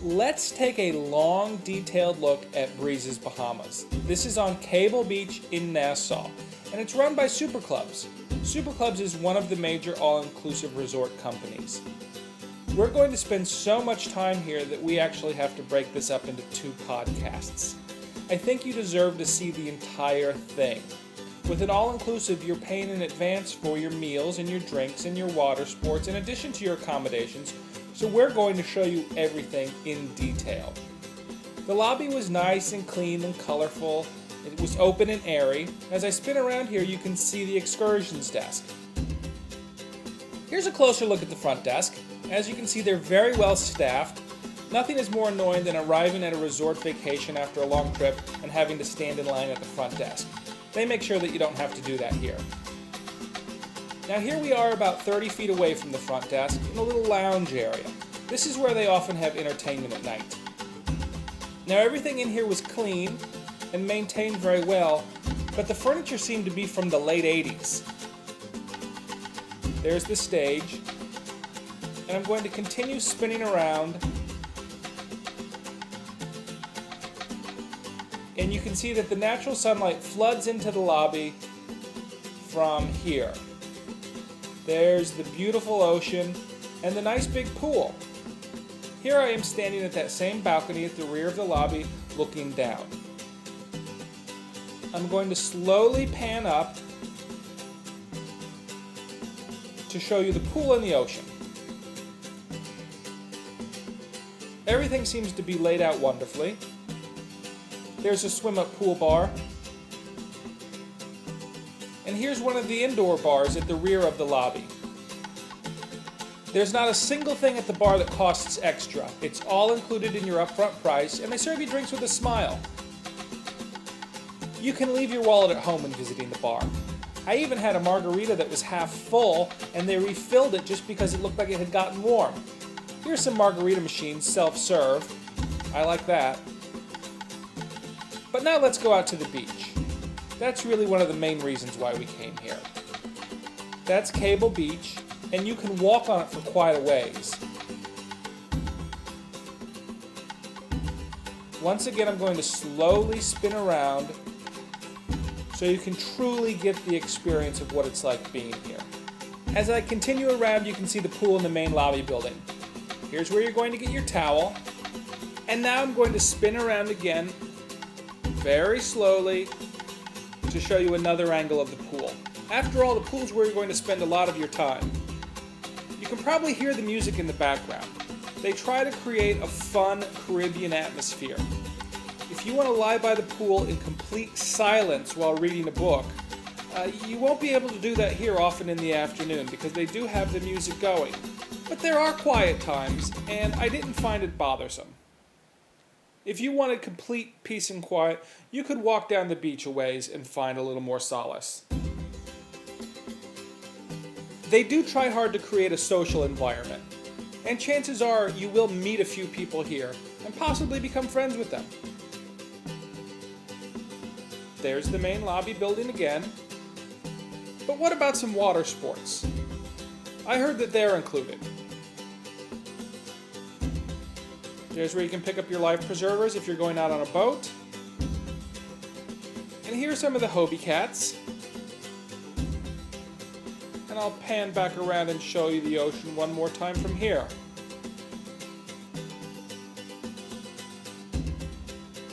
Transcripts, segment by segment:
Let's take a long, detailed look at Breeze's Bahamas. This is on Cable Beach in Nassau, and it's run by Super Clubs. Super Clubs is one of the major all-inclusive resort companies. We're going to spend so much time here that we actually have to break this up into 2 podcasts. I think you deserve to see the entire thing. With an all-inclusive, you're paying in advance for your meals and your drinks and your water sports in addition to your accommodations, so we're going to show you everything in detail. The lobby was nice and clean and colorful. It was open and airy. As I spin around here, you can see the excursions desk. Here's a closer look at the front desk. As you can see, they're very well staffed. Nothing is more annoying than arriving at a resort vacation after a long trip and having to stand in line at the front desk. They make sure that you don't have to do that here. Now here we are about 30 feet away from the front desk in a little lounge area. This is where they often have entertainment at night. Now everything in here was clean and maintained very well, but the furniture seemed to be from the late 80s. There's the stage, and I'm going to continue spinning around, and you can see that the natural sunlight floods into the lobby from here. There's the beautiful ocean and the nice big pool. Here I am standing at that same balcony at the rear of the lobby looking down. I'm going to slowly pan up to show you the pool and the ocean. Everything seems to be laid out wonderfully. There's a swim-up pool bar. And here's one of the indoor bars at the rear of the lobby. There's not a single thing at the bar that costs extra. It's all included in your upfront price, and they serve you drinks with a smile. You can leave your wallet at home when visiting the bar. I even had a margarita that was half full, and they refilled it just because it looked like it had gotten warm. Here's some margarita machines, self-serve. I like that. But now let's go out to the beach. That's really one of the main reasons why we came here. That's Cable Beach, and you can walk on it for quite a ways. Once again, I'm going to slowly spin around so you can truly get the experience of what it's like being here. As I continue around, you can see the pool in the main lobby building. Here's where you're going to get your towel. And now I'm going to spin around again very slowly to show you another angle of the pool. After all, the pool is where you're going to spend a lot of your time. You can probably hear the music in the background. They try to create a fun Caribbean atmosphere. If you want to lie by the pool in complete silence while reading a book, you won't be able to do that here often in the afternoon because they do have the music going. But there are quiet times, and I didn't find it bothersome. If you wanted complete peace and quiet, you could walk down the beach a ways and find a little more solace. They do try hard to create a social environment, and chances are you will meet a few people here and possibly become friends with them. There's the main lobby building again. But what about some water sports? I heard that they're included. There's where you can pick up your life preservers if you're going out on a boat. And here's some of the Hobie cats. And I'll pan back around and show you the ocean one more time from here.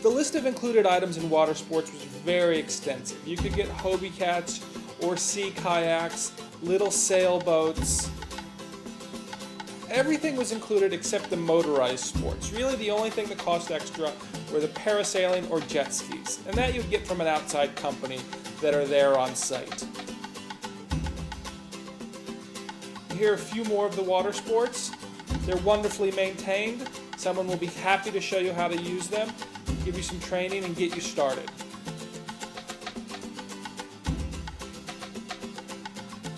The list of included items in water sports was very extensive. You could get Hobie cats or sea kayaks, little sailboats. Everything was included except the motorized sports. Really the only thing that cost extra were the parasailing or jet skis, and that you'd get from an outside company that are there on site. Here are a few more of the water sports. They're wonderfully maintained. Someone will be happy to show you how to use them, give you some training, and get you started.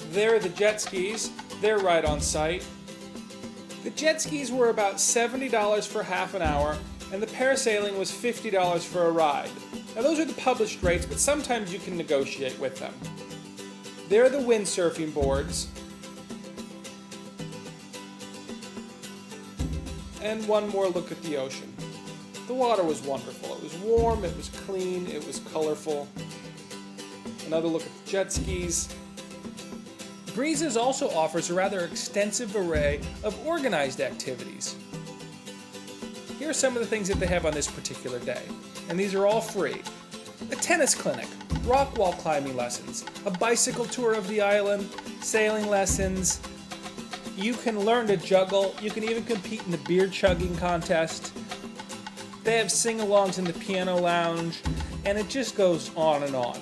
There are the jet skis. They're right on site. The jet skis were about $70 for half an hour, and the parasailing was $50 for a ride. Now those are the published rates, but sometimes you can negotiate with them. There are the windsurfing boards. And one more look at the ocean. The water was wonderful. It was warm, it was clean, it was colorful. Another look at the jet skis. Breezes also offers a rather extensive array of organized activities. Here are some of the things that they have on this particular day, and these are all free. A tennis clinic, rock wall climbing lessons, a bicycle tour of the island, sailing lessons. You can learn to juggle, you can even compete in the beer chugging contest. They have sing-alongs in the piano lounge, and it just goes on and on.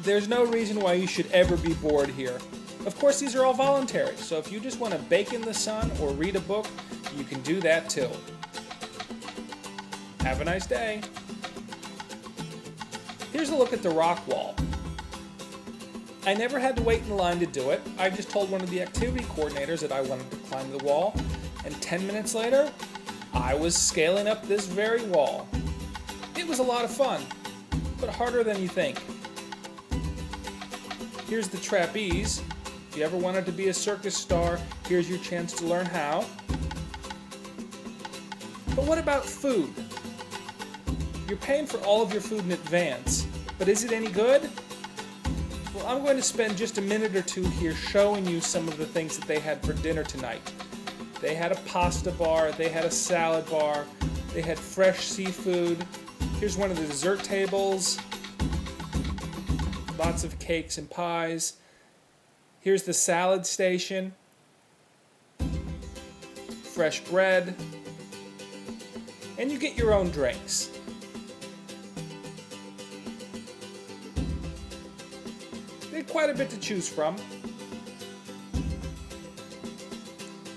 There's no reason why you should ever be bored here. Of course, these are all voluntary, so if you just want to bake in the sun or read a book, you can do that too. Have a nice day. Here's a look at the rock wall. I never had to wait in line to do it. I just told one of the activity coordinators that I wanted to climb the wall, and 10 minutes later, I was scaling up this very wall. It was a lot of fun, but harder than you think. Here's the trapeze. If you ever wanted to be a circus star, here's your chance to learn how. But what about food? You're paying for all of your food in advance, but is it any good? Well, I'm going to spend just a minute or two here showing you some of the things that they had for dinner tonight. They had a pasta bar, they had a salad bar, they had fresh seafood. Here's one of the dessert tables. Lots of cakes and pies. Here's the salad station. Fresh bread. And you get your own drinks. They had quite a bit to choose from.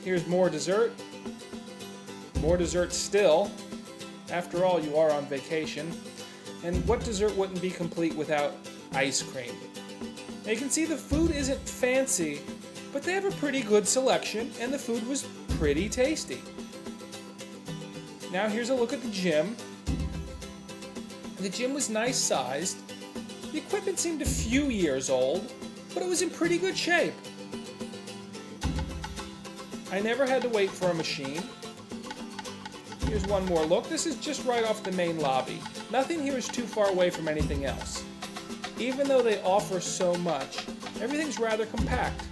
Here's more dessert. More dessert still. After all, you are on vacation. And what dessert wouldn't be complete without ice cream? Now you can see the food isn't fancy, but they have a pretty good selection, and the food was pretty tasty. Now here's a look at the gym. The gym was nice sized. The equipment seemed a few years old, but it was in pretty good shape. I never had to wait for a machine. Here's one more look. This is just right off the main lobby. Nothing here is too far away from anything else. Even though they offer so much, everything's rather compact.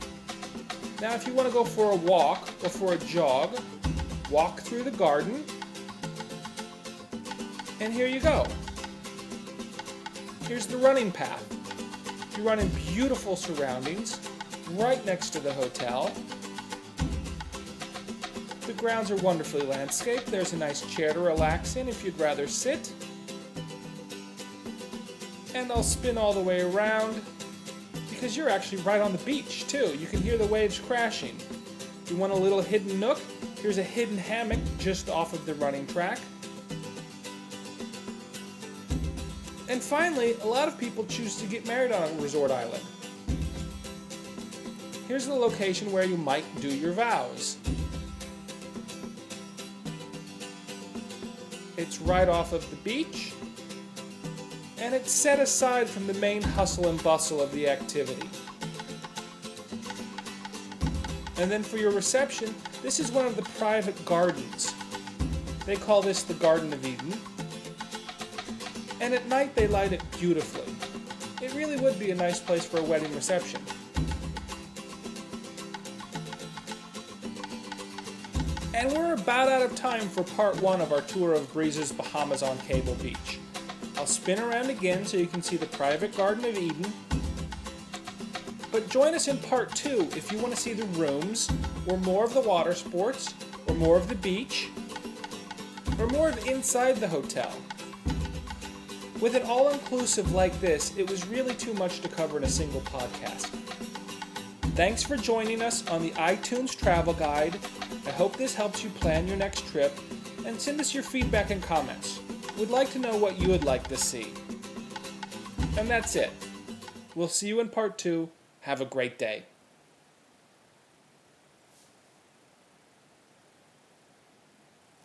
Now if you want to go for a walk or for a jog, walk through the garden, and here you go. Here's the running path. You run in beautiful surroundings, right next to the hotel. The grounds are wonderfully landscaped. There's a nice chair to relax in if you'd rather sit. And I'll spin all the way around because you're actually right on the beach too. You can hear the waves crashing. If you want a little hidden nook, here's a hidden hammock just off of the running track. And finally, a lot of people choose to get married on a resort island. Here's the location where you might do your vows. It's right off of the beach, and it's set aside from the main hustle and bustle of the activity. And then for your reception, this is one of the private gardens. They call this the Garden of Eden. And at night they light it beautifully. It really would be a nice place for a wedding reception. And we're about out of time for part 1 of our tour of Breeze's Bahamas on Cable Beach. I'll spin around again so you can see the private Garden of Eden. But join us in part 2 if you want to see the rooms, or more of the water sports, or more of the beach, or more of inside the hotel. With an all-inclusive like this, it was really too much to cover in a single podcast. Thanks for joining us on the iTunes Travel Guide. I hope this helps you plan your next trip, and send us your feedback and comments. We'd like to know what you would like to see. And that's it. We'll see you in part 2. Have a great day.